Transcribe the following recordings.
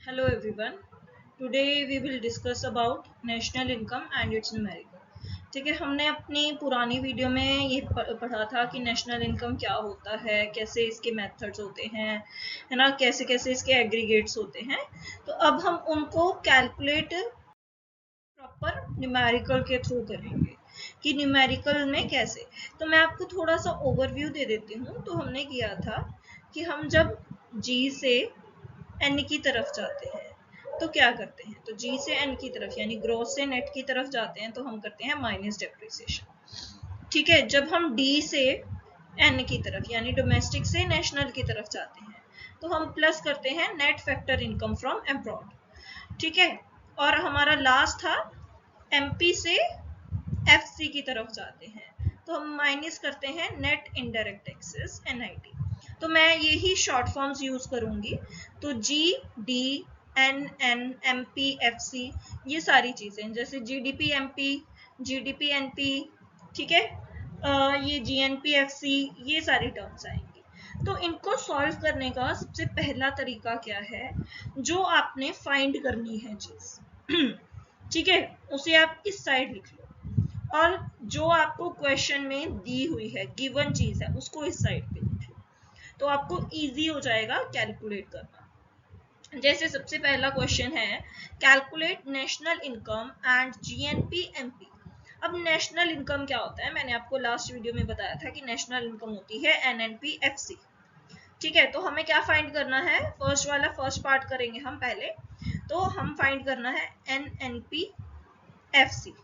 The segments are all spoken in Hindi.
Hello everyone. Today we will discuss about national income and its numerical. ठीक है, हमने अपनी पुरानी वीडियो में ये पढ़ा था कि नेशनल इनकम क्या होता है, कैसे इसके मेथड्स होते हैं, है ना, कैसे कैसे इसके एग्रीगेट्स होते हैं। तो अब हम उनको कैलकुलेट प्रॉपर न्यूमेरिकल के थ्रू करेंगे कि न्यूमेरिकल में कैसे। तो मैं आपको थोड़ा सा ओवरव्यू दे देती हूँ। तो हमने किया था कि हम जब जी से एन की तरफ जाते हैं तो क्या करते हैं, तो जी से एन की तरफ यानी ग्रॉस से नेट की तरफ जाते हैं तो हम करते हैं माइनस डेप्रिसिएशन। ठीक है, जब हम डी से एन की तरफ यानी डोमेस्टिक से नेशनल की तरफ जाते हैं तो हम प्लस करते हैं net factor income from abroad. ठीक है, और हमारा लास्ट था एमपी से एफसी की तरफ जाते हैं तो हम माइनस करते हैं नेट इनडायरेक्ट टैक्सेस एनआईटी। तो मैं यही शॉर्ट फॉर्म्स यूज करूंगी। तो G D N N M P F C ये सारी चीजें जैसे जीडीपी एमपी, जीडीपी एनपी, ठीक है, ये जीएनपी एफसी, ये सारी टर्म्स आएंगी। तो इनको सॉल्व करने का सबसे पहला तरीका क्या है, जो आपने फाइंड करनी है चीज ठीक है, उसे आप इस साइड लिख लो, और जो आपको क्वेश्चन में दी हुई है गिवन चीज है उसको इस साइड पे लिख लो। तो आपको इजी हो जाएगा कैलकुलेट करना। जैसे सबसे पहला क्वेश्चन है, calculate national income and GNP MP. अब नेशनल इनकम क्या होता है, मैंने आपको लास्ट वीडियो में बताया था कि नेशनल इनकम होती है एनएनपी एफसी। ठीक है, तो हमें क्या फाइंड करना है, फर्स्ट वाला फर्स्ट पार्ट करेंगे हम पहले। तो हम फाइंड करना है एनएनपी एफसी।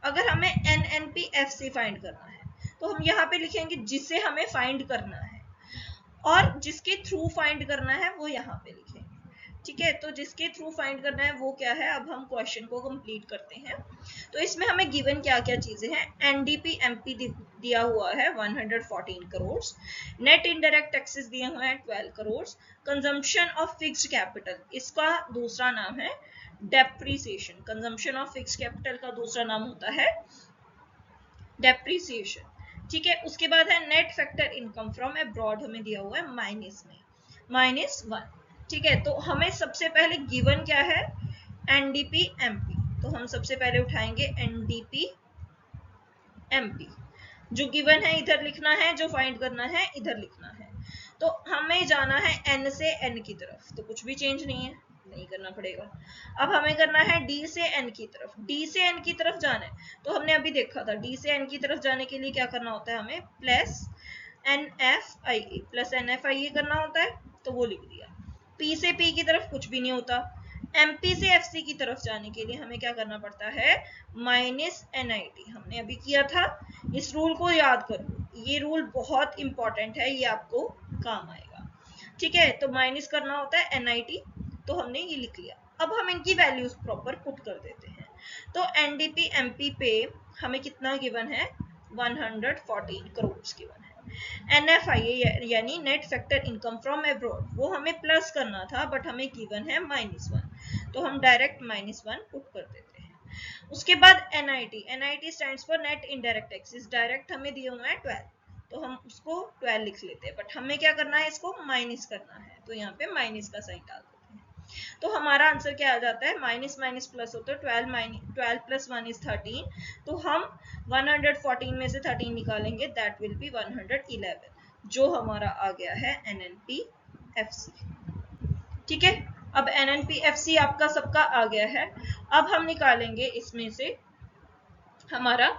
अगर हमें एनएनपी एफसी फाइंड करना है तो हम यहाँ पे लिखेंगे जिसे हमें फाइंड करना है, और जिसके थ्रू फाइंड करना है वो यहाँ पे लिखेंगे। ठीक है, तो जिसके थ्रू फाइंड करना है वो क्या है, अब हम क्वेश्चन को कंप्लीट करते हैं। तो इसमें हमें गिवन क्या क्या चीजें हैं, एनडीपी एमपी दिया हुआ है 114 करोड़, नेट इनडायरेक्ट टैक्सेस दिए हुए हैं 12 crore, consumption of fixed capital, इसका दूसरा नाम है depreciation. Consumption of fixed capital का दूसरा नाम होता है डेप्रिसिएशन। ठीक है, उसके बाद है net factor income from abroad, हमें दिया हुआ है माइनस में -1। ठीक है, तो हमें सबसे पहले गिवन क्या है, एनडीपी एमपी। तो हम सबसे पहले उठाएंगे एनडीपी एमपी। जो गिवन है इधर लिखना है, जो फाइंड करना है इधर लिखना है। तो हमें जाना है एन से एन की तरफ, तो कुछ भी चेंज नहीं है, नहीं करना पड़ेगा। अब हमें करना है डी से एन की तरफ, डी से एन की तरफ जाना है। तो हमने अभी देखा था डी से एन की तरफ जाने के लिए क्या करना होता है, हमें plus N F I A, plus N F I A करना होता है, तो वो लिख दिया। पी से पी की तरफ कुछ भी नहीं होता। एमपी से एफसी की तरफ जाने के लिए हमें क्या करना पड़ता है, -NIT, हमने अभी किया था। इस रूल को याद करो, ये रूल बहुत इंपॉर्टेंट है, ये आपको काम आएगा। ठीक है, तो माइनस करना होता है NIT, तो हमने ये लिख लिया। अब हम इनकी वैल्यूज प्रॉपर पुट कर देते हैं। तो एनडीपी एमपी पे हमें कितना गिवन है, 114 करोड़ गिवन है। NFIA यानी net factor income from abroad, वो हमें प्लस करना था बट हमें गिवन है -1, तो हम डायरेक्ट -1 पुट कर देते हैं। उसके बाद NIT stands for net indirect taxes, direct हमें दिए हुए हैं 12, तो हम उसको 12 लिख लेते हैं, बट हमें क्या करना है, इसको माइनस करना है, तो यहाँ पे माइनस का साइन डाल देते हैं। तो हमारा आंसर क्या आ जाता है, माइनस माइनस प्लस होता है 12 प्लस 1 इज 13। तो हम 114 में से 13 निकालेंगे, दैट विल बी 111, जो हमारा आ गया है एनएनपी एफसी। ठीक है, अब एनएनपी एफसी आपका सबका आ गया है। अब हम निकालेंगे इसमें से हमारा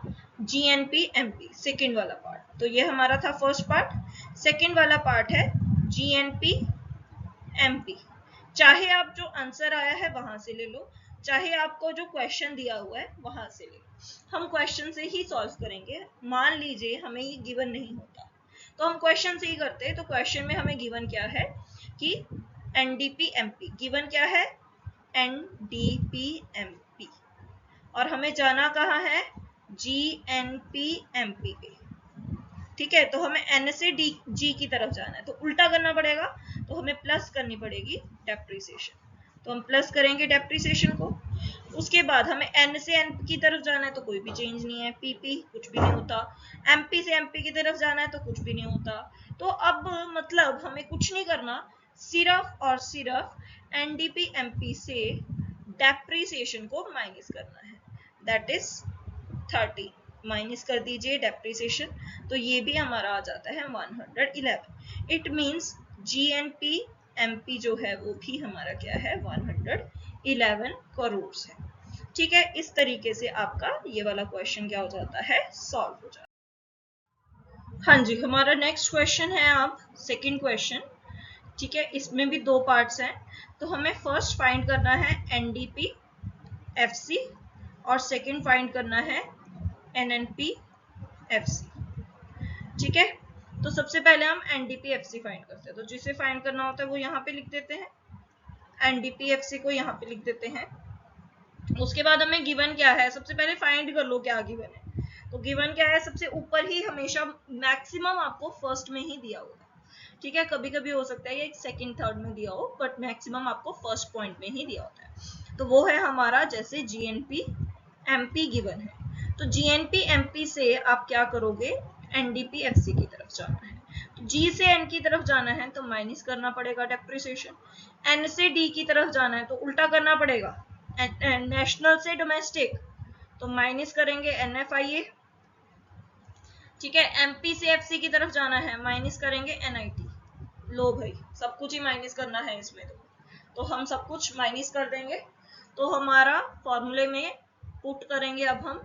जीएनपी एमपी, सेकेंड वाला पार्ट। तो ये हमारा था फर्स्ट पार्ट, सेकेंड वाला पार्ट है जीएनपी एमपी। चाहे आप जो आंसर आया है वहां से ले लो, चाहे आपको जो क्वेश्चन दिया हुआ है वहां से ले लो, हम क्वेश्चन से ही सॉल्व करेंगे। मान लीजिए हमें ये गिवन नहीं होता तो हम क्वेश्चन से ही करते। तो क्वेश्चन में हमें गिवन क्या है कि एनडीपी एमपी, गिवन क्या है एनडीपी एमपी, और हमें जाना कहाँ है, जीएनपी एमपी पे। ठीक है, तो हमें एन से डी जी की तरफ जाना है, तो उल्टा करना पड़ेगा, तो हमें प्लस करनी पड़ेगी डेप्रिसिएशन, तो हम प्लस करेंगे डेप्रिसिएशन को। उसके बाद हमें एन से एन की तरफ जाना है, तो कोई भी चेंज नहीं है, पीपी कुछ भी नहीं होता। एमपी से एमपी की तरफ जाना है तो कुछ भी नहीं होता। तो अब मतलब हमें कुछ नहीं करना, सिर्फ और सिर्फ एनडीपी एमपी से डेप्रिसिएशन को माइनस करना है, दैट इज 30 माइनस कर दीजिए डेप्रिसिएशन, तो ये भी हमारा आ जाता है 111। इट मींस जीएनपी एमपी जो है वो भी हमारा क्या है 111 करोड़ है। ठीक है, इस तरीके से आपका ये वाला क्वेश्चन क्या हो जाता है, सॉल्व हो जाता है। हाँ जी, हमारा नेक्स्ट क्वेश्चन है अब सेकंड क्वेश्चन। ठीक है, इसमें भी दो पार्ट्स हैं, तो हमें फर्स्ट फाइंड करना है एनडीपी एफसी और सेकंड फाइंड करना है एनएनपी एफसी। ठीक है, तो सबसे पहले हम एनडीपी एफसी फाइंड करते हैं, तो जिसे फाइंड करना होता है वो यहाँ पे लिख देते हैं, एनडीपी एफसी को यहाँ पे लिख देते हैं। उसके बाद हमें गिवन क्या है, सबसे पहले फाइंड कर लो क्या गिवन है। तो गिवन क्या है, सबसे ऊपर ही हमेशा मैक्सिमम आपको फर्स्ट में ही दिया होगा। ठीक है, कभी कभी हो सकता है ये सेकंड थर्ड में दिया हो, बट मैक्सिमम आपको फर्स्ट पॉइंट में ही दिया होता है। तो वो है हमारा जैसे जीएनपी एमपी गिवन है, तो जीएनपी एमपी से आप क्या करोगे, एनडीपी एफसी की तरफ जाना है। तो जी से एन की तरफ जाना है तो माइनस करना पड़ेगा डेप्रिसिएशन, एन से डी की तरफ जाना है तो उल्टा करना पड़ेगा, नेशनल से डोमेस्टिक तो माइनस करेंगे एनएफआईए। ठीक है, एमपी से एफसी की तरफ जाना है माइनस करेंगे एनआईटी। लो भाई, सब कुछ ही माइनस करना है इसमें, तो हम सब कुछ माइनस कर देंगे। तो हमारा फॉर्मूले में पुट करेंगे अब हम,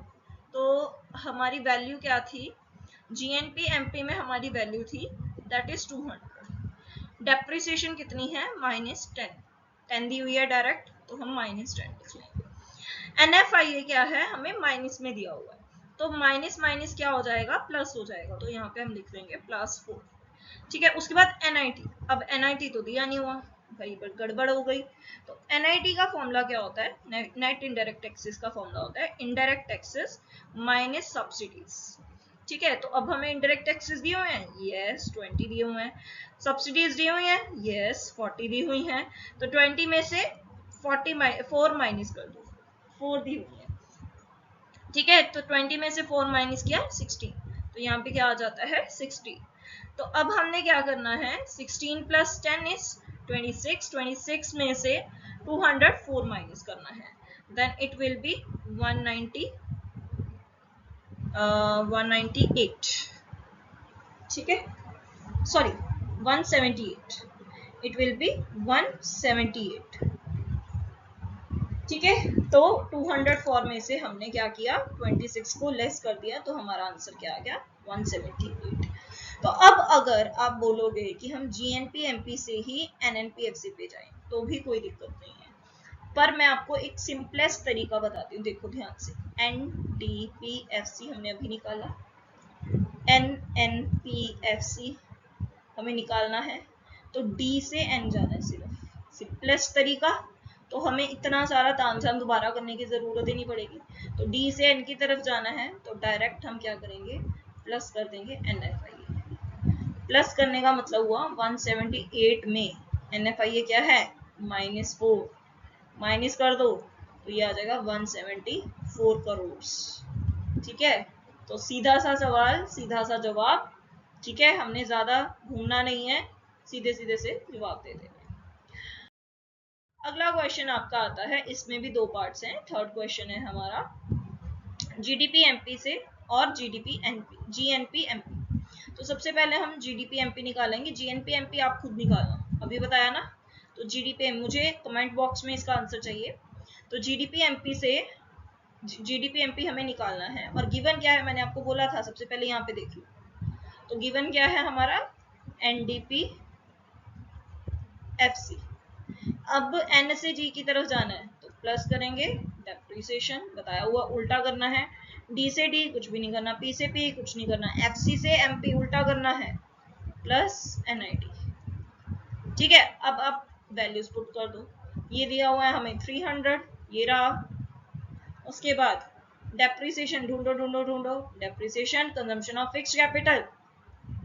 तो हमारी वैल्यू क्या थी, जीएनपी एमपी में हमारी वैल्यू थी दैट इज 200। डेप्रिसिएशन कितनी है, -10, 10 दी हुई है डायरेक्ट, तो हम -10 लिख लेंगे। एनएफआईए क्या है, हमें माइनस में दिया हुआ है, तो माइनस माइनस क्या हो जाएगा, प्लस हो जाएगा, तो यहाँ पे हम लिख देंगे +4। ठीक है, उसके बाद एनआईटी, अब एनआईटी तो दिया नहीं हुआ भाई, गड़बड़ हो गई। तो एनआईटी का फॉर्मूला क्या होता है, नेट इनडायरेक्ट टैक्सेस का फॉर्मूला होता है इनडायरेक्ट टैक्सेस माइनस सब्सिडीज। ठीक है, तो अब हमें इनडायरेक्ट टैक्सेस दिए हुए हैं, यस 20 दिए हुए हैं, सब्सिडीज दी हुई हैं, यस 40 दी हुई हैं, तो 20 में से 4 माइनस कर दो, 4 दी हुई है। ठीक है, तो 20 में से 4 माइनस किया 16, तो यहाँ पे क्या आ जाता है 60। तो अब हमने क्या करना है, 16 + 10 इज 26, 26 में से 204 माइनस करना है, देन इट विल बी 198। ठीक है, सॉरी 178, इट विल बी 178। ठीक है, तो 204 में से हमने क्या किया, 26 को लेस कर दिया, तो हमारा आंसर क्या आ गया 178। तो अब अगर आप बोलोगे कि हम जीएनपी एमपी से ही एनएनपीएफसी पे जाएं तो भी कोई दिक्कत नहीं है, पर मैं आपको एक सिंपलेस्ट तरीका बताती हूँ, देखो ध्यान से। एनडीपीएफसी हमने अभी निकाला, एनएनपीएफसी हमें निकालना है, तो डी से एन जाना है, सिर्फ सिंपलेस्ट तरीका, तो हमें इतना सारा तामझाम दोबारा करने की जरूरत ही नहीं पड़ेगी। तो डी से एन की तरफ जाना है तो डायरेक्ट हम क्या करेंगे, प्लस कर देंगे एनएफआईए। प्लस करने का मतलब हुआ 178 में एनएफआईए क्या है -4, माइनस कर दो तो ये आ जाएगा 174 करोड़। ठीक है, तो सीधा सा सवाल सीधा सा जवाब। ठीक है, हमने ज्यादा घूमना नहीं है, सीधे सीधे से जवाब दे देना। अगला क्वेश्चन आपका आता है, इसमें भी दो पार्ट्स हैं। थर्ड क्वेश्चन है हमारा जीडीपी एमपी से और जीडीपी एनपी जीएनपी एमपी। तो सबसे पहले हम जीडीपी एमपी निकालेंगे, जीएनपी एमपी आप खुद निकालना, अभी बताया ना। तो जीडीपी, मुझे कमेंट बॉक्स में इसका आंसर चाहिए। तो जीडीपी एमपी से जीडीपी एमपी हमें निकालना है, और गिवन क्या है मैंने आपको बोला था, सबसे पहले यहाँ पे देख लो। तो गिवन क्या है हमारा, एनडीपी एफसी। अब एन से जी की तरफ जाना है तो प्लस करेंगे, डेप्रिसिएशन बताया हुआ उल्टा करना है, डी से डी कुछ भी नहीं करना, पी से पी कुछ नहीं करना, एफसी से एमपी उल्टा करना है, प्लस एनआईटी। ठीक है, अब आप वैल्यूज पुट कर दो, ये दिया हुआ है हमें 300, ये रहा। उसके बाद डेप्रिसिएशन ढूंढो ढूंढो ढूंढो, depreciation consumption of fixed capital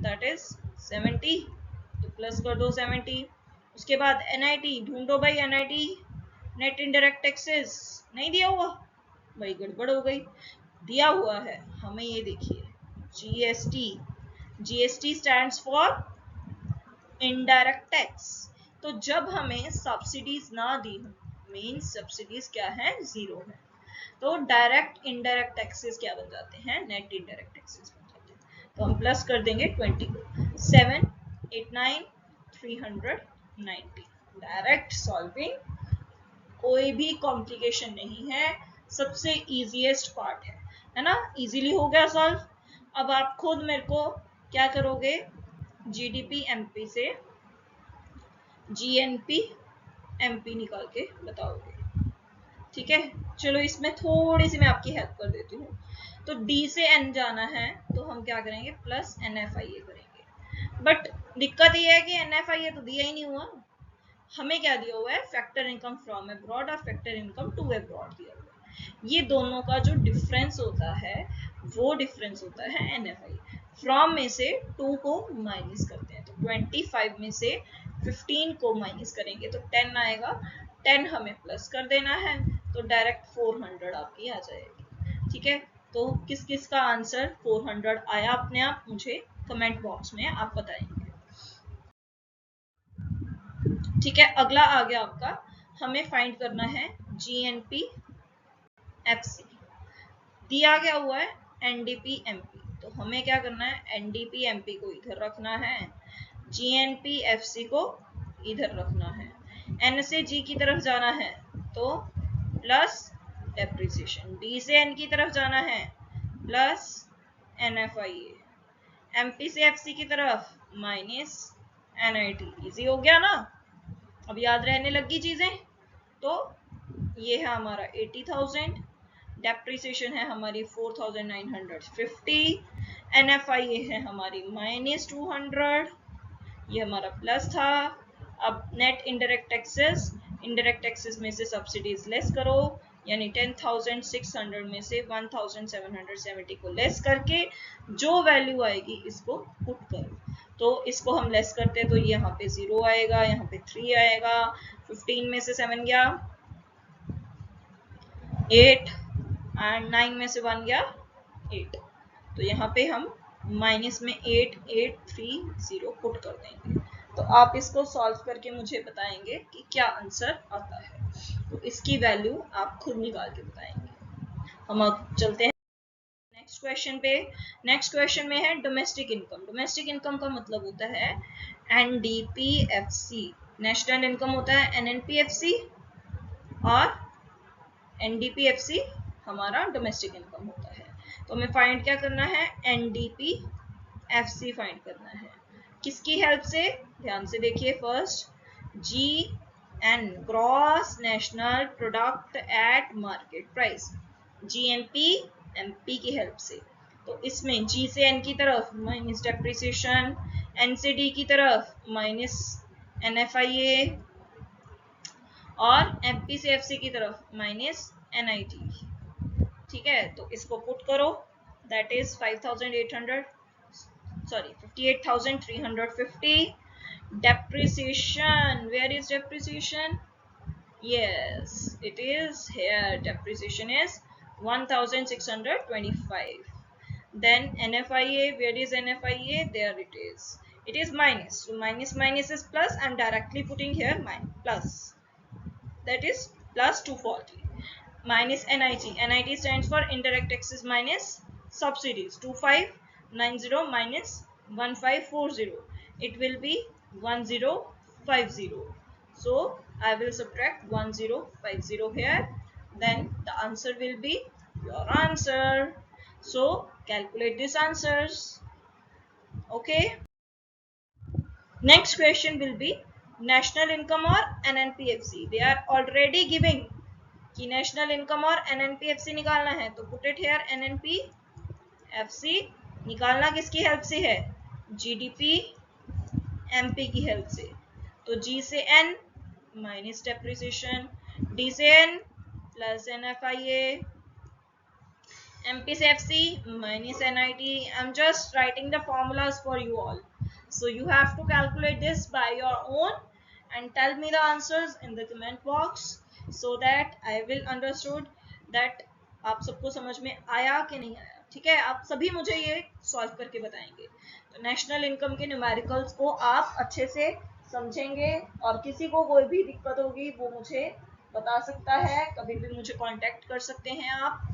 that is 70, तो प्लस कर दो 70। उसके बाद एनआईटी ढूंढो भाई, एनआईटी नेट इनडायरेक्ट टैक्सेस नहीं दिया हुआ भाई, गड़बड़ हो गई, दिया हुआ है हमें, ये देखिए GST, GST stands for indirect tax. तो तो जब हमें सब्सिडीज ना दी हो, मीन्स सब्सिडीज क्या है, 0 है, तो डायरेक्ट इनडायरेक्ट टैक्सेस क्या बन जाते हैं, नेट इनडायरेक्ट टैक्सेस बन जाते हैं। तो हम प्लस कर देंगे 20 को, 7 8 9 390। डायरेक्ट सॉल्विंग, कोई भी कॉम्प्लिकेशन नहीं है, सबसे इजीएस्ट पार्ट है ना, इजीली हो गया सॉल्व। अब आप खुद मेरे को क्या करोगे, जीडीपी एमपी से जीएनपी एमपी निकाल के बताओगे, ठीक है। चलो इसमें थोड़ी सी मैं आपकी हेल्प कर देती हूँ। तो डी से एन जाना है तो हम क्या करेंगे, प्लस एनएफआईए करेंगे। बट दिक्कत ये है कि एनएफआईए तो दिया ही नहीं हुआ, हमें क्या दिया हुआ है, फैक्टर इनकम फ्रॉम अब्रॉड और फैक्टर इनकम टू अब्रॉड दिया हुआ है। ये दोनों का जो डिफरेंस होता है वो डिफरेंस होता है एनएफआई। फ्रॉम में से 2 को माइनस करते हैं, तो 25 में से 15 को माइनस करेंगे तो 10 आएगा, 10 हमें प्लस कर देना है, तो डायरेक्ट 400 आपकी आ जाएगी, ठीक है। तो किस किस का आंसर 400 आया अपने आप, मुझे कमेंट बॉक्स में आप बताएंगे, ठीक है। अगला आ गया आपका, हमें फाइंड करना है जीएनपी एफसी, दिया गया हुआ है एनडीपी एमपी, तो हमें क्या करना है, एनडीपी एमपी को इधर रखना है, जीएनपी एफसी को इधर रखना है, एन से जी की तरफ जाना है तो प्लस डेप्रिसिएशन, डी से एन की तरफ जाना है प्लस एनएफआईए, एमपी से एफसी की तरफ माइनस एनआईटी। इजी हो गया ना, अब याद रहने लगी चीजें। तो ये है हमारा 80,000, डेप्रिसिएशन है हमारी 4,950, एनएफआईए है हमारी -200, ये हमारा प्लस था। अब नेट इनडायरेक्ट टैक्सेस में से सब्सिडीज लेस करो, यानी 10,600 में से 1,770 को लेस करके जो वैल्यू आएगी इसको पुट करो। तो इसको हम लेस करते हैं तो यहाँ पे 0 आएगा, यहाँ पे 3 आएगा, 15 में से 7 गया 8 एंड 9 में से 1 गया 8, तो यहाँ पे हम माइनस में 8830 पुट कर देंगे। तो आप इसको सॉल्व करके मुझे बताएंगे कि क्या आंसर आता है, तो इसकी वैल्यू आप खुद निकाल के बताएंगे। हम अब चलते हैं नेक्स्ट क्वेश्चन पे। नेक्स्ट क्वेश्चन में है डोमेस्टिक इनकम। डोमेस्टिक इनकम का मतलब होता है एनडीपीएफसी, नेशनल इनकम होता है एनएनपीएफसी, और एनडीपीएफसी हमारा डोमेस्टिक इनकम होता है। तो हमें फाइंड क्या करना है, एनडीपीएफसी फाइंड करना है। किसकी हेल्प से, ध्यान से देखिए, first G N, gross national product at market price, GNP MP की हेल्प से। तो इसमें जी से एन की तरफ माइनस डेप्रिसिएशन, एन से डी की तरफ माइनस एनएफआईए, और एमपी से एफसी की तरफ माइनस एनआईटी, ठीक है। तो इसको पुट करो, that is 58,350. Depreciation, where is depreciation? Yes, it is here. Depreciation is 1,625. Then NFIA, where is NFIA? There it is. It is minus. So minus is plus. I'm directly putting here plus. That is plus 240. Minus NIT. NIT stands for indirect taxes minus subsidies. 2590 minus 1540. It will be 1050. So I will subtract 1050 here. Then the answer will be your answer. So calculate these answers. Okay. Next question will be national income or NNPFC. They are already giving कि नेशनल इनकम और एनएनपीएफसी निकालना है, तो पुट इट हियर एनएनपीएफसी। निकालना किसकी हेल्प से है, जीडीपी एमपी की हेल्प से। तो जी से एन माइनस डेप्रिसिएशन, डी से एन प्लस एनएफआईए, एमपी से FC minus NIT. I'm just writing the formulas for you all. So you have to calculate this by your own and tell me the answers in the comment box so that I will understood that आप सबको समझ में आया कि नहीं आया, ठीक है। आप सभी मुझे ये सॉल्व करके बताएंगे। तो नेशनल इनकम के न्यूमेरिकल्स को आप अच्छे से समझेंगे। और किसी को कोई भी दिक्कत होगी वो मुझे बता सकता है, कभी भी मुझे कांटेक्ट कर सकते हैं आप।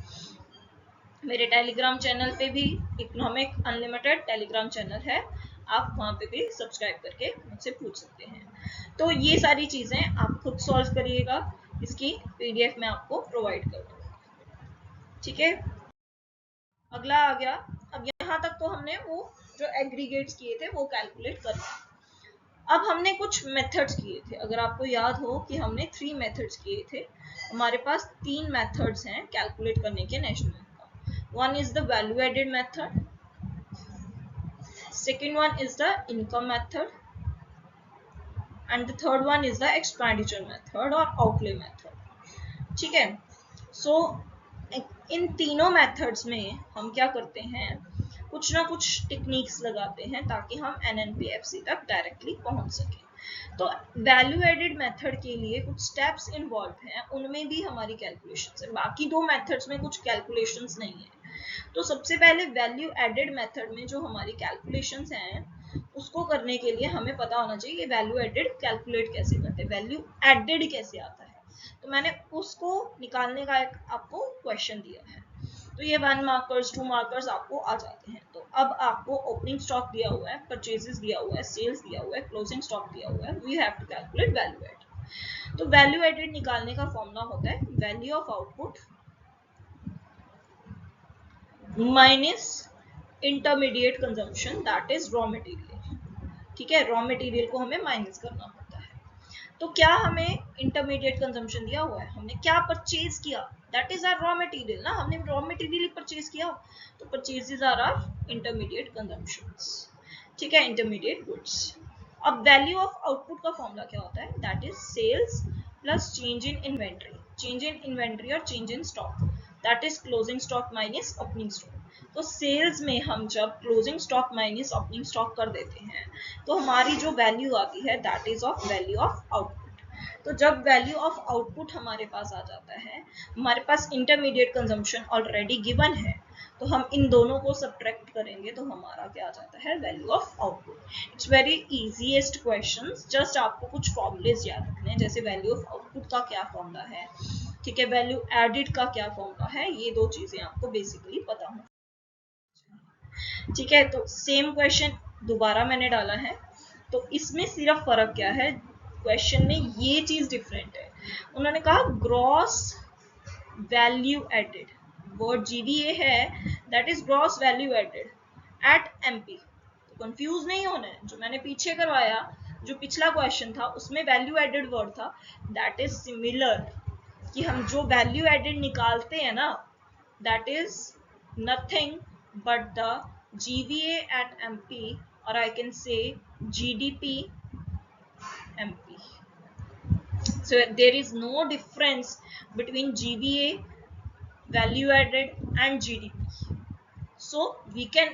मेरे टेलीग्राम चैनल पे भी इकोनॉमिक अनलिमिटेड टेलीग्राम चैनल है, आप वहाँ पे भी सब्सक्राइब करके मुझसे पूछ सकते हैं। तो ये सारी चीज़ें आप खुद सॉल्व करिएगा, इसकी पीडीएफ मैं आपको प्रोवाइड कर दूँगा। ठीक है, अगला आ गया। अब यहाँ तक तो हमने वो जो एग्रीगेट्स किए थे वो कैलकुलेट कर लिया। अब हमने कुछ मेथड्स किए थे, अगर आपको याद हो कि हमने 3 मेथड्स किए थे। हमारे पास 3 मेथड्स हैं कैलकुलेट करने के national income. One is the value added method, second one is the income method, and the third one is the expenditure method or outlay method। ठीक है, सो इन तीनों मेथड्स में हम क्या करते हैं, कुछ ना कुछ टेक्निक्स लगाते हैं ताकि हम एनएनपीएफसी तक डायरेक्टली पहुंच सकें। तो वैल्यू एडेड मेथड के लिए कुछ स्टेप्स इन्वॉल्व हैं, उनमें भी हमारी कैलकुलेशंस है, बाकी दो मेथड्स में कुछ कैलकुलेशंस नहीं है। तो सबसे पहले वैल्यू एडेड मेथड में जो हमारी कैलकुलेशंस हैं उसको करने के लिए हमें पता होना चाहिए कि वैल्यू एडेड कैलकुलेट कैसे करते हैं, वैल्यू एडेड कैसे आता है। तो मैंने उसको निकालने का एक आपको क्वेश्चन दिया है। तो ये 1 मार्कर्स 2 मार्कर्स आपको आ जाते हैं। तो अब आपको ओपनिंग स्टॉक दिया हुआ है, परचेजेस दिया हुआ है, सेल्स दिया हुआ है, क्लोजिंग स्टॉक दिया हुआ है, we have to calculate value added. तो वैल्यू एडेड निकालने का फॉर्मूला होता है value of output minus intermediate consumption that is raw material. ठीक है, रॉ मटेरियल को हमें माइनस करना होता है। तो क्या हमें इंटरमीडिएट कंजम्पशन दिया हुआ है, हमने क्या परचेज किया, that is our raw material ना, हमने रॉ मटेरियल परचेज किया, तो purchases are our intermediate consumptions. ठीक है, इंटरमीडिएट गुड्स। अब वैल्यू ऑफ आउटपुट का फॉर्मूला क्या होता है, that is sales plus change in inventory, change in inventory और change in stock, that is closing stock minus opening stock. तो सेल्स में हम जब closing stock minus opening stock कर देते हैं तो हमारी जो वैल्यू आती है that is of value of output. तो जब वैल्यू ऑफ आउटपुट हमारे पास आ जाता है, हमारे पास इंटरमीडिएट कंजम्पशन ऑलरेडी गिवन है, तो हम इन दोनों को सब्ट्रैक्ट करेंगे तो हमारा क्या आ जाता है, value of output. It's very easiest questions, just आपको कुछ फॉर्मूलेज याद रखने हैं, जैसे वैल्यू ऑफ आउटपुट का क्या फॉर्मूला है, ठीक है, वैल्यू एडेड का क्या फॉर्मूला है, ये दो चीजें आपको बेसिकली पता हो। ठीक है, तो सेम क्वेश्चन दोबारा मैंने डाला है, तो इसमें सिर्फ फर्क क्या है, क्वेश्चन में ये चीज डिफरेंट है। उन्होंने कहा gross value added, word GVA है, that is gross value added at MP. तो कंफ्यूज नहीं होना है, जो मैंने पीछे करवाया, जो पिछला क्वेश्चन था उसमें वैल्यू एडेड वर्ड था, दैट इज सिमिलर, कि हम जो वैल्यू एडेड निकालते हैं ना, that is nothing but the GVA at MP, or I can say GDP MP. So there is no difference between GVA value added and GDP. So we can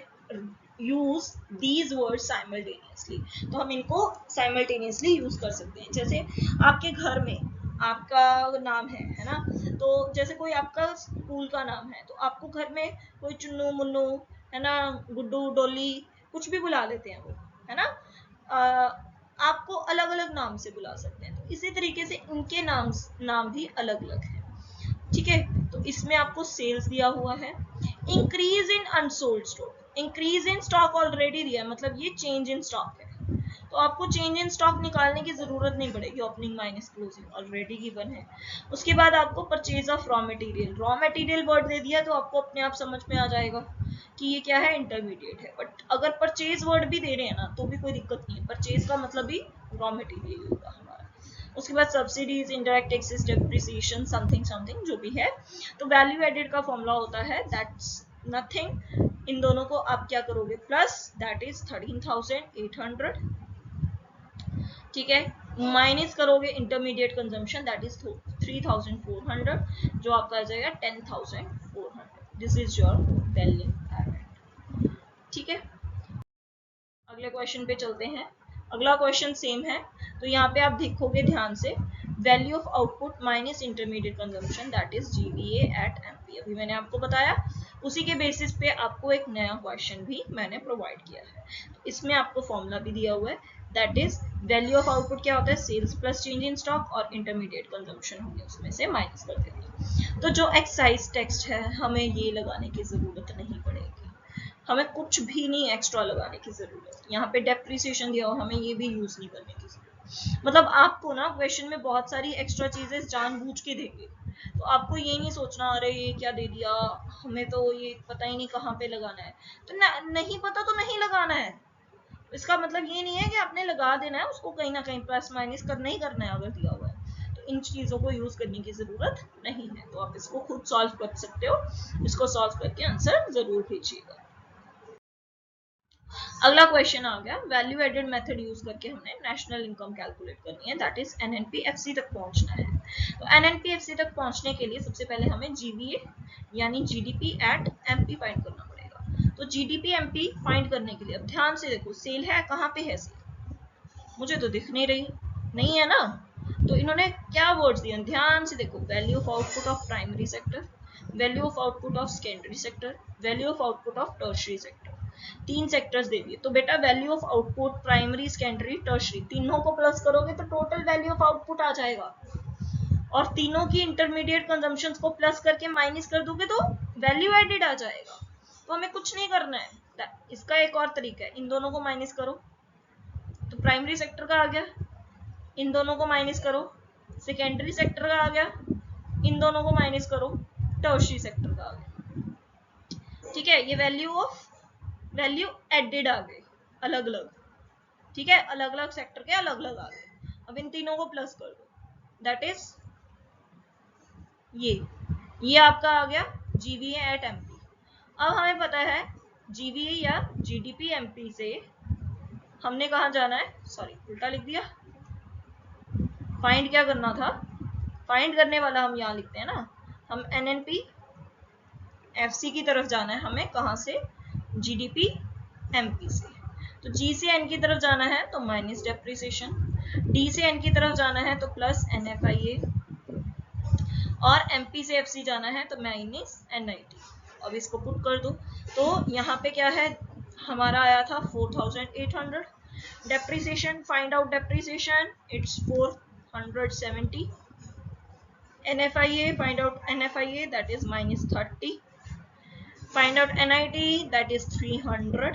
use these words simultaneously. तो हम इनको simultaneously use कर सकते हैं। जैसे आपके घर में आपका नाम है ना, तो जैसे कोई आपका स्कूल का नाम है, तो आपको घर में कोई चुन्नू मुन्नू है ना, गुड्डू डोली कुछ भी बुला लेते हैं वो, है ना, आपको अलग अलग नाम से बुला सकते हैं। तो इसी तरीके से इनके नाम भी अलग अलग है। ठीक है, तो इसमें आपको सेल्स दिया हुआ है, increase in unsold stock, increase in stock already दिया है, मतलब ये चेंज इन स्टॉक है, तो आपको चेंज इन स्टॉक निकालने की जरूरत नहीं पड़ेगी, opening minus closing already given है। उसके बाद आपको purchase of raw material, raw material word दे दिया तो आपको अपने आप समझ में आ जाएगा कि ये क्या है, इंटरमीडिएट है। बट अगर परचेज वर्ड भी दे रहे हैं ना तो भी कोई दिक्कत नहीं है, परचेज का मतलब भी रॉ मटेरियल होगा हमारा। उसके बाद subsidies, indirect taxes, depreciation, something something जो भी है। तो वैल्यू एडेड का फॉर्मूला होता है दैट्स नथिंग, इन दोनों को आप क्या करोगे, प्लस दैट इज 13,800, ठीक है, माइनस करोगे इंटरमीडिएट कंजम्पशन दैट इज 3,400, जो आपका आ जाएगा 10,400। This is your value added. ठीक है, अगले क्वेश्चन पे चलते हैं। अगला क्वेश्चन सेम है, तो यहाँ पे आप देखोगे ध्यान से, value of output minus intermediate consumption that is GVA at MP। अभी मैंने आपको बताया, उसी के बेसिस पे आपको एक नया क्वेश्चन भी मैंने प्रोवाइड किया है। तो इसमें आपको फॉर्मूला भी दिया हुआ है that is value of output क्या होता है, sales plus change in stock, और इंटरमीडिएट कंजम्पशन होंगे उसमें से माइनस कर देंगे। तो जो एक्सरसाइज टेक्स्ट है हमें ये लगाने की जरूरत नहीं पड़ेगी, हमें कुछ भी नहीं एक्स्ट्रा लगाने की जरूरत। यहाँ पे डेप्रिसिएशन दिया हो, हमें ये भी यूज नहीं करने की जरूरत। मतलब आपको ना क्वेश्चन में बहुत सारी एक्स्ट्रा चीजें जानबूझ के देंगे, तो आपको ये नहीं सोचना अरे ये क्या दे दिया, हमें तो ये पता ही नहीं कहाँ पे लगाना है। तो नहीं पता तो नहीं लगाना है, इसका मतलब ये नहीं है कि आपने लगा देना है, उसको कहीं ना कहीं प्लस माइनस करना ही करना है अगर दिया हुआ है। तो इन चीजों को यूज करने की जरूरत नहीं है, तो आप इसको खुद सॉल्व कर सकते हो। इसको सॉल्व करके आंसर जरूर भेजिएगा। अगला क्वेश्चन आ गया, वैल्यू एडेड मेथड यूज करके हमने नेशनल इनकम कैलकुलेट करनी है, दैट इज एनएनपीएफसी तक पहुंचना है। तो एनएनपीएफसी तक पहुंचने के लिए सबसे पहले हमें जीवीए यानी जीडीपी एट एमपी फाइंड करना पड़ेगा। तो जीडीपी एमपी फाइंड करने के लिए अब ध्यान से देखो, सेल है कहाँ पे है, सेल मुझे तो दिख नहीं रही, नहीं है ना। तो इन्होंने क्या वर्ड्स दिए, ध्यान से देखो, value of output of primary sector, value of output of secondary sector, value of output of tertiary sector, तीन सेक्टर्स दे दिए। तो बेटा value of output primary secondary tertiary तीनों को प्लस करोगे तो टोटल वैल्यू ऑफ आउटपुट आ जाएगा, और तीनों की इंटरमीडिएट कंजम्पशंस को प्लस करके माइनस कर दोगे तो वैल्यू एडेड आ जाएगा। तो हमें कुछ नहीं करना है। इसका एक और तरीका है, इन दोनों को माइनस करो तो प्राइमरी सेक्टर का आ गया, इन दोनों को माइनस करो सेकेंडरी सेक्टर का आ गया, इन दोनों को माइनस करो टर्शरी सेक्टर का आ गया। ठीक है, ये वैल्यू एडेड आ गई अलग अलग, ठीक है, अलग अलग सेक्टर के अलग अलग आ गए। अब इन तीनों को प्लस कर दो, दैट इज ये आपका आ गया जीवीए एट एमपी। अब हमें पता है जीवीए या जीडीपी एमपी से हमने कहा जाना है, सॉरी उल्टा लिख दिया, फाइंड क्या करना था, फाइंड करने वाला हम यहाँ लिखते हैं ना, हम एनएनपी एफसी की तरफ जाना है हमें, कहाँ से, जीडीपी एमपी से। तो जी से एन की तरफ जाना है तो माइनस डेप्रिसिएशन, डी से एन की तरफ जाना है तो प्लस एनएफआईए, और एमपी से एफसी जाना है तो माइनस एनआईटी। अब इसको पुट कर दो, तो यहाँ पे क्या है, हमारा आया था 4800, depreciation, find out depreciation, it's 470, NFIA, find out NFIA, that is minus 30, find out NIT, that is 300।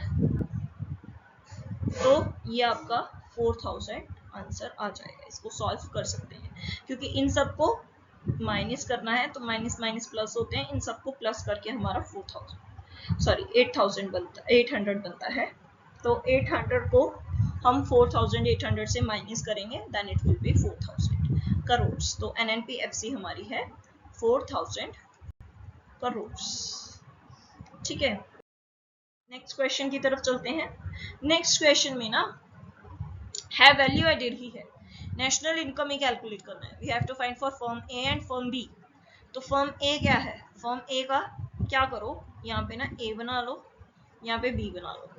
तो ये आपका 4000 आंसर आ जाएगा। इसको सॉल्व कर सकते हैं क्योंकि इन सबको माइनस करना है, तो माइनस माइनस प्लस होते हैं, इन सबको प्लस करके हमारा 800 बनता है। तो 800 को हम 4800 से माइनस करेंगे, then it will be 4000 crore. तो एनएनपीएफसी हमारी है 4000 करोड़। ठीक है, नेक्स्ट क्वेश्चन की तरफ चलते हैं। नेक्स्ट क्वेश्चन में ना है वैल्यू एडेड ही है, नेशनल इनकम ही कैलकुलेट करना है। We have to find for firm A and firm B. तो फर्म ए क्या है, फर्म ए का क्या करो, यहाँ पे ना ए बना लो, यहाँ पे बी बना लो।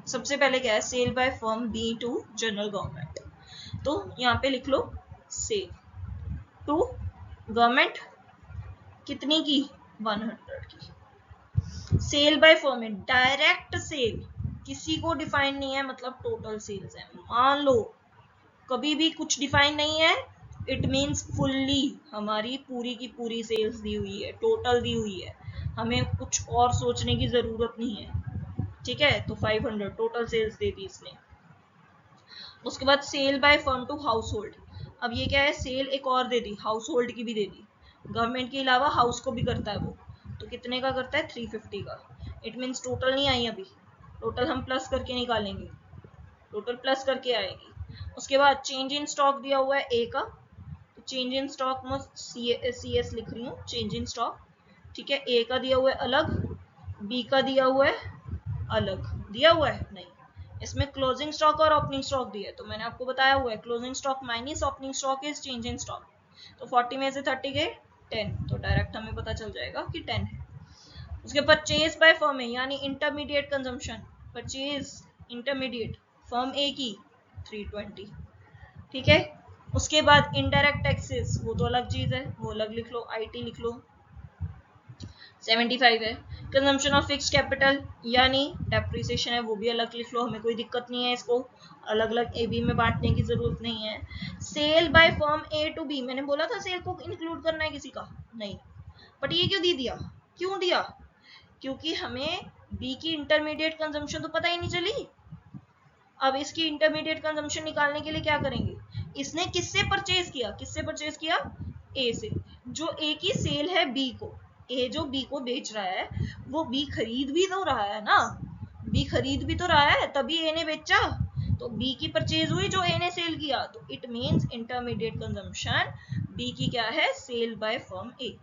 सबसे पहले क्या है, sale by firm B to general government, तो यहाँ पे लिख लो सेल टू गवर्नमेंट कितनी की, 100 की। सेल बाय फर्म है डायरेक्ट सेल, किसी को डिफाइन नहीं है, मतलब टोटल सेल्स है। मान लो कभी भी कुछ डिफाइन नहीं है, इट मीन्स फुल्ली हमारी पूरी की पूरी सेल्स दी हुई है, टोटल दी हुई है, हमें कुछ और सोचने की जरूरत नहीं है। ठीक है, तो 500 टोटल सेल्स दे दी इसने। उसके बाद sale by firm to household, अब ये क्या है, सेल एक और दे दी, हाउस होल्ड की भी दे दी, गवर्नमेंट के अलावा हाउस को भी करता है वो, तो कितने का करता है, 350 का। इट मीन्स टोटल नहीं आई अभी, टोटल हम प्लस करके निकालेंगे, टोटल प्लस करके आएगी। उसके बाद चेंज इन स्टॉक दिया हुआ है ए का, तो चेंज इन स्टॉक में सी एस लिख रही हूँ, चेंज इन स्टॉक। ठीक है, ए का दिया हुआ है अलग, बी का दिया हुआ है अलग, दिया हुआ है नहीं, इसमें क्लोजिंग स्टॉक और ओपनिंग स्टॉक दिया है, तो मैंने आपको बताया हुआ है closing stock minus opening stock is change in stock. तो 40 में से 30 गए 10, तो डायरेक्ट हमें पता चल जाएगा कि 10 है। उसके परचेज बाय फर्म है यानी intermediate consumption, purchase intermediate firm A की 320। ठीक है, उसके बाद इनडायरेक्ट टैक्सेस, वो तो अलग चीज है, वो अलग लिख लो, आईटी लिख लो। 75 है। कंजम्पशन ऑफ फिक्स कैपिटल यानी डेप्रिसिएशन है, वो भी अलग लिख लो, हमें कोई दिक्कत नहीं है, इसको अलग अलग ए बी में बांटने की जरूरत नहीं है। Sale by firm A to B, मैंने बोला था सेल को इंक्लूड करना है किसी का, नहीं, बट ये क्यों दे दिया, क्यों दिया, क्योंकि हमें बी की इंटरमीडिएट कंजम्पशन तो पता ही नहीं चली। अब इसकी इंटरमीडिएट कंजम्पशन निकालने के लिए क्या करेंगे, इसने किससे परचेज किया, किससे परचेज किया, ए से, जो ए की सेल है बी को, ए जो बी को बेच रहा है वो बी खरीद भी तो रहा है ना, बी खरीद भी तो रहा है, तभी ए ने बेचा, तो बी की परचेज हुई जो ए ने सेल किया, तो it means intermediate consumption B की क्या है, sale by firm A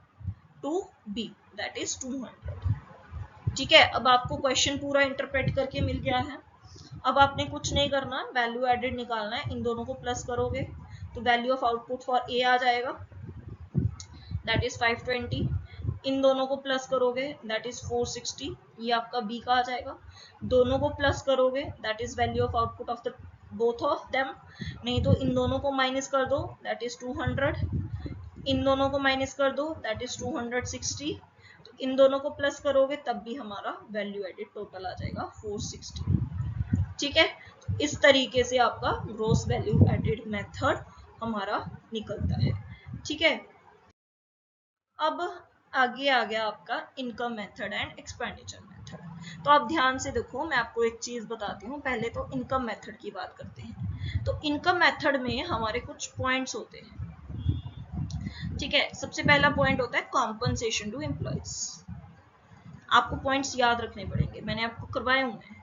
to B, that is 200। ठीक है, अब आपको क्वेश्चन पूरा इंटरप्रेट करके मिल गया है। अब आपने कुछ नहीं करना, वैल्यू एडेड निकालना है, इन दोनों को प्लस करोगे तो value of output for A आ जाएगा, दैट इज 520, इन दोनों को प्लस करोगे दैट इज 460, ये आपका बी का आ जाएगा, दोनों को प्लस करोगे that is value of output of the both of them, नहीं तो इन दोनों को माइनस कर दो दैट इज 200, इन दोनों को माइनस कर दो दैट इज 260, तो इन दोनों को प्लस करोगे तब भी हमारा वैल्यू एडेड टोटल आ जाएगा 460। ठीक है, तो इस तरीके से आपका ग्रॉस वैल्यू एडेड मेथड हमारा निकलता है। ठीक है, अब आगे आ गया आपका income method and expenditure method. तो आप ध्यान से देखो, मैं आपको एक चीज बताती हूँ, पहले तो इनकम मेथड की बात करते हैं। तो इनकम मेथड में हमारे कुछ पॉइंट्स होते हैं। ठीक है, सबसे पहला पॉइंट होता है कॉम्पनसेशन टू एम्प्लॉइज, आपको पॉइंट्स याद रखने पड़ेंगे, मैंने आपको करवाए हुए हैं।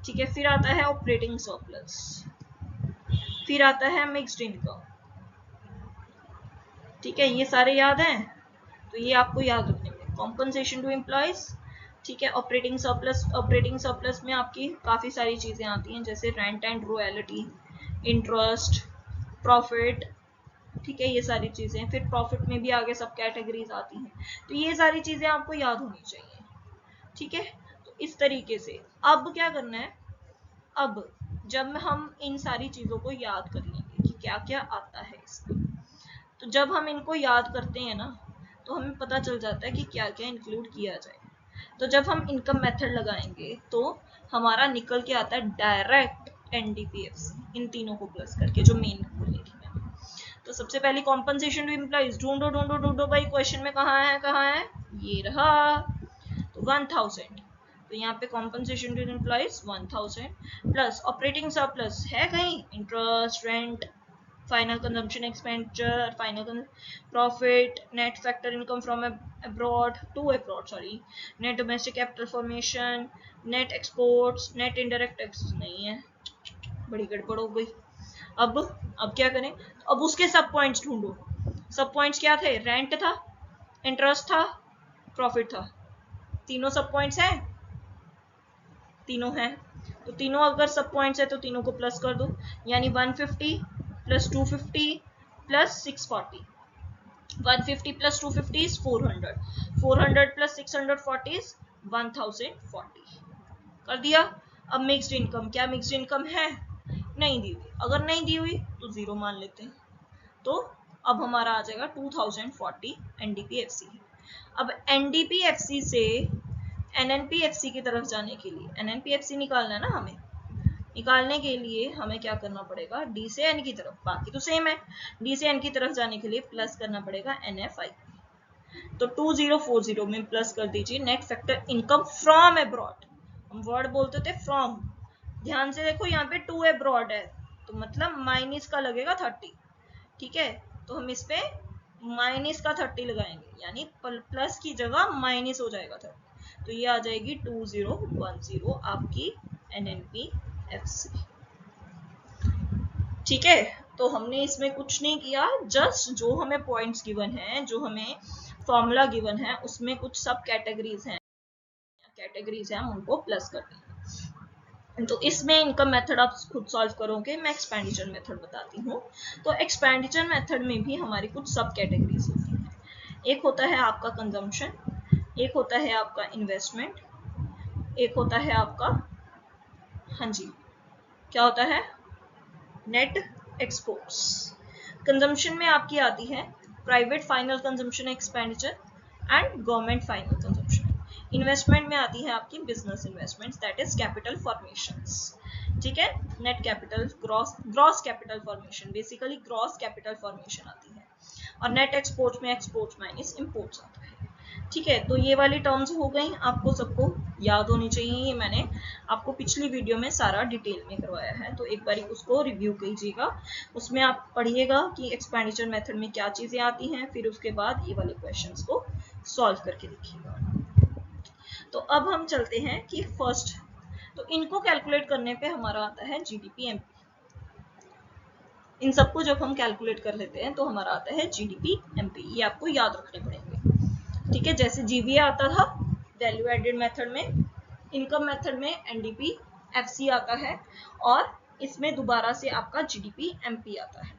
ठीक है, फिर आता है ऑपरेटिंग सरप्लस, फिर आता है मिक्स्ड इनकम। ठीक है, ये सारे याद हैं, तो ये आपको याद रखने में, कॉम्पनसेशन टू एम्प्लॉइज। ठीक है, ऑपरेटिंग सरप्लस, ऑपरेटिंग सरप्लस में आपकी काफी सारी चीजें आती हैं, जैसे rent and royalty, interest, profit. ठीक है, ये सारी चीजें, फिर प्रॉफिट में भी आगे सब कैटेगरीज आती हैं, तो ये सारी चीजें आपको याद होनी चाहिए। ठीक है, तो इस तरीके से अब क्या करना है, अब जब हम इन सारी चीजों को याद कर लेंगे कि क्या क्या आता है इसमें, तो जब हम इनको याद करते हैं ना, तो हमें पता चल जाता है कि क्या क्या इंक्लूड किया जाए। तो जब हम इनकम मेथड लगाएंगे तो हमारा निकल के आता है डायरेक्ट एनडीपीएफसी, इन तीनों को प्लस करके, जो मेन बोली थी मैंने। तो सबसे पहले कॉम्पनसेशन टू एम्प्लॉइज, ढूंढो ढूंढो ढूंढो भाई, क्वेश्चन में कहाँ है, कहाँ है, ये रहा, तो 1000, तो यहाँ पे compensation to employees 1000 plus operating surplus है कहीं, interest, rent, final consumption expenditure, final profit, net factor income from abroad to abroad, sorry, net domestic capital formation, net exports, net indirect taxes नहीं है, बड़ी गड़बड़ हो गई। अब क्या करें, अब उसके सब पॉइंट्स ढूंढो, सब पॉइंट्स क्या थे, रेंट था, इंटरेस्ट था, प्रॉफिट था, तीनों सब पॉइंट्स हैं, तीनों हैं, तो तीनों अगर सब पॉइंट्स है तो तीनों को प्लस कर दो, यानी 150 plus 250 plus 640, 150 plus 250 is 400, 400 plus 640 is 1040, कर दिया। अब मिक्स्ड इनकम, क्या मिक्स्ड इनकम है, नहीं दी हुई, अगर नहीं दी हुई तो जीरो मान लेते हैं, तो अब हमारा आ जाएगा 2040 एनडीपीएफसी। अब एनडीपीएफसी से एनएनपीएफसी की तरफ जाने के लिए, एनएनपीएफसी निकालना है ना हमें, निकालने के लिए हमें क्या करना पड़ेगा, डी से एन की तरफ, बाकी तो सेम है, डी से एन की तरफ जाने के लिए प्लस करना पड़ेगा एनएफआई, तो 2040 में प्लस कर दीजिए net factor income from abroad, हम वर्ड बोलते थे फ्रॉम, ध्यान से देखो यहाँ पे 2 अब्रॉड है, तो मतलब माइनस का लगेगा 30। ठीक है, तो हम इस पे माइनस का 30 लगाएंगे, यानी प्लस की जगह माइनस हो जाएगा 30, तो ये आ जाएगी 2010 आपकी एनएनपीएफसी। ठीक है, तो हमने इसमें कुछ नहीं किया, जस्ट जो हमें पॉइंट्स गिवन है, जो हमें फॉर्मूला गिवन है, उसमें कुछ सब कैटेगरीज हैं, हम उनको प्लस कर देंगे। तो इसमें इनकम मेथड आप खुद सॉल्व करोगे, मैं एक्सपेंडिचर मेथड बताती हूँ। तो एक्सपेंडिचर मेथड में भी हमारी कुछ सब कैटेगरीज होती हैं, एक होता है आपका कंजम्पशन, एक होता है आपका इन्वेस्टमेंट, एक होता है आपका, हाँ जी, क्या होता है, नेट एक्सपोर्ट्स। कंजम्पशन में आपकी आती है private final consumption expenditure and government final consumption investment में आती है आपकी business investments, that is capital formations. ठीक है, net capital, gross capital formation, basically gross capital formation आती है। और नेट एक्सपोर्ट में एक्सपोर्ट माइनस इंपोर्ट्स आता है। ठीक है, तो ये वाली टर्म्स हो गई, आपको सबको याद होनी चाहिए। ये मैंने आपको पिछली वीडियो में सारा डिटेल में करवाया है, तो एक बारी उसको रिव्यू कीजिएगा। उसमें आप पढ़िएगा कि एक्सपेंडिचर मेथड में क्या चीजें आती हैं, फिर उसके बाद ये वाले क्वेश्चंस को सॉल्व करके देखिएगा। तो अब हम चलते हैं कि फर्स्ट, तो इनको कैलकुलेट करने पे हमारा आता है जीडीपी एमपी। इन सबको जब हम कैलकुलेट कर लेते हैं तो हमारा आता है जीडीपी एमपी, ये आपको याद रखने पड़ेंगे। ठीक है, जैसे जीवीए आता था वैल्यू एडेड मेथड में, इनकम मेथड में एनडीपी एफसी आता है, और इसमें दोबारा से आपका जीडीपी एमपी आता है।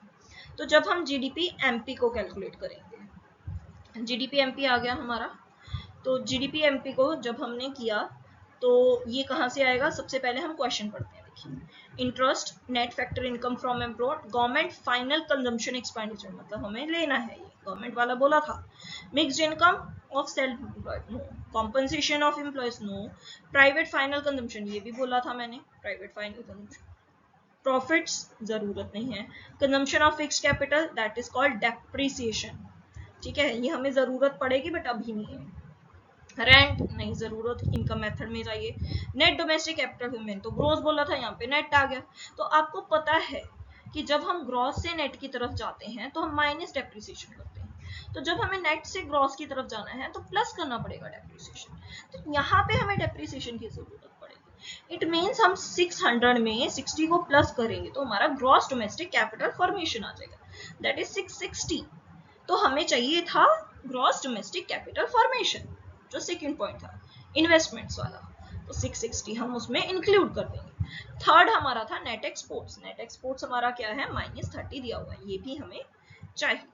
तो जब हम जीडीपी एमपी को कैलकुलेट करेंगे, जीडीपी एमपी आ गया हमारा, तो जीडीपी एमपी को जब हमने किया तो ये कहाँ से आएगा, सबसे पहले हम क्वेश्चन पढ़ते हैं। देखिए, interest, net factor income from abroad, government final consumption expenditure, मतलब हमें लेना है, ये गवर्नमेंट वाला बोला था। Mixed income of self employed, no. Compensation of employees, no. Private final consumption, ये भी बोला था मैंने, प्राइवेट फाइनल कंजम्पशन। प्रॉफिट्स जरूरत नहीं है। Consumption of fixed capital, that is called depreciation. ठीक है, ये हमें जरूरत पड़ेगी बट अभी नहीं है। रेंट नहीं जरूरत, इनकम मेथड में जाइए। नेट डोमेस्टिक कैपिटल में तो ग्रोस बोला था, यहाँ पे नेट आ गया। तो आपको पता है कि जब हम ग्रॉस से नेट की तरफ जाते हैं तो हम माइनस डेप्रिसिएशन करते हैं, तो जब हमें नेट से ग्रॉस की तरफ जाना है तो प्लस करना पड़ेगा डेप्रिसिएशन। तो यहाँ पे हमें डेप्रिसिएशन की जरूरत पड़ेगी। इट मीन्स हम 600 में 60 को प्लस करेंगे तो हमारा ग्रॉस डोमेस्टिक कैपिटल फॉर्मेशन आ जाएगा, दैट इज 660। तो हमें चाहिए था ग्रॉस डोमेस्टिक कैपिटल फॉर्मेशन, जो सेकंड पॉइंट था इन्वेस्टमेंट्स वाला, तो 660 हम उसमें इंक्लूड कर देंगे। थर्ड हमारा था नेट एक्सपोर्ट्स, नेट एक्सपोर्ट्स हमारा क्या है, -30 दिया हुआ है, ये भी हमें चाहिए।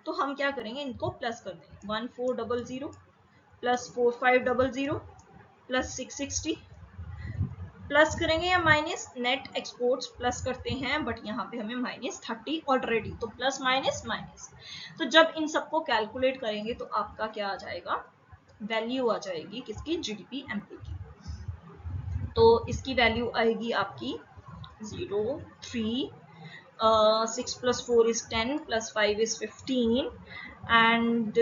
तो हम क्या करेंगे, इनको प्लस कर देंगे, 1400 प्लस 4500 प्लस 660, प्लस करेंगे या माइनस, नेट एक्सपोर्ट्स प्लस करते हैं बट यहाँ पे हमें -30 ऑलरेडी, तो प्लस माइनस माइनस। तो जब इन सबको कैलकुलेट करेंगे तो आपका क्या आ जाएगा, वैल्यू आ जाएगी किसकी, जीडीपी एमपी की। तो इसकी वैल्यू आएगी आपकी 0, 3, 6 + 4 is 10 + 5 is 15 and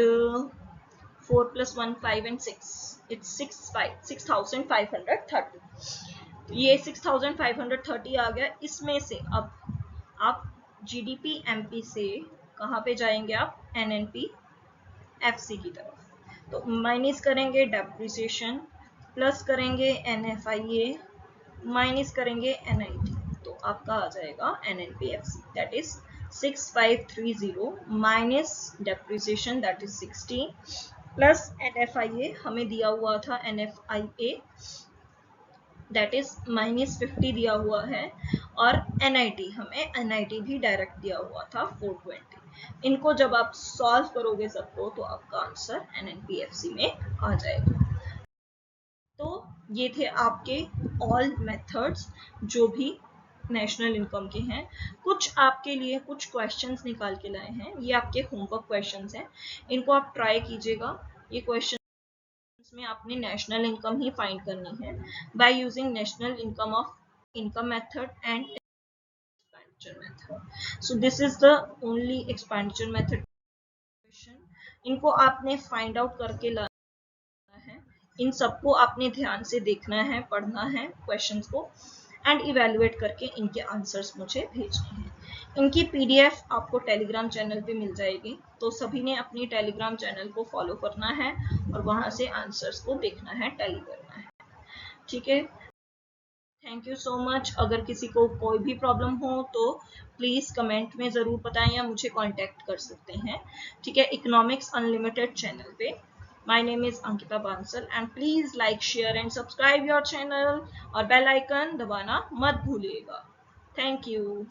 4 + 1 5 and 6, it's 6530। ये 6530 आ गया। इसमें से अब आप जीडीपी एमपी से कहाँ पे जाएंगे, आप एनएनपी एफसी की तरफ। तो माइनस करेंगे डेप्रिसिएशन, प्लस करेंगे एनएफआईए, माइनस करेंगे एनआईटी, तो आपका आ जाएगा NNPFC, that is 6530 minus depreciation that is 60 plus NFIA हमें दिया हुआ था, एनएफआईए दैट इज -50 दिया हुआ है, और एनआईटी हमें एनआईटी भी डायरेक्ट दिया हुआ था 420। इनको जब आप सॉल्व करोगे सबको तो आपका आंसर एनएनपीएफसी में आ जाएगा। तो ये थे आपके ऑल मेथड्स जो भी नेशनल इनकम के हैं। कुछ आपके लिए कुछ क्वेश्चंस निकाल के लाए हैं, ये आपके होमवर्क क्वेश्चंस हैं, इनको आप ट्राई कीजिएगा। ये क्वेश्चन में आपने नेशनल इनकम ही फाइंड करनी है by using national income method and expenditure method. So this is the only expenditure method question. इनको आपने फाइंड आउट करके लाना है, इन सबको आपने ध्यान से देखना है, पढ़ना है क्वेश्चंस को एंड इवेलुएट करके इनके आंसर्स मुझे भेजने हैं। इनकी पीडीएफ आपको टेलीग्राम चैनल पे मिल जाएगी, तो सभी ने अपनी टेलीग्राम चैनल को फॉलो करना है और वहां से आंसर्स को देखना है, टैली करना है। ठीक है, थैंक यू सो मच। अगर किसी को कोई भी प्रॉब्लम हो तो प्लीज कमेंट में जरूर बताएं या मुझे कांटेक्ट कर सकते हैं। ठीक है, इकोनॉमिक्स अनलिमिटेड चैनल पे। My name is Ankita Bansal and please like, share and subscribe your channel और बेल आइकन दबाना मत भूलिएगा। Thank you.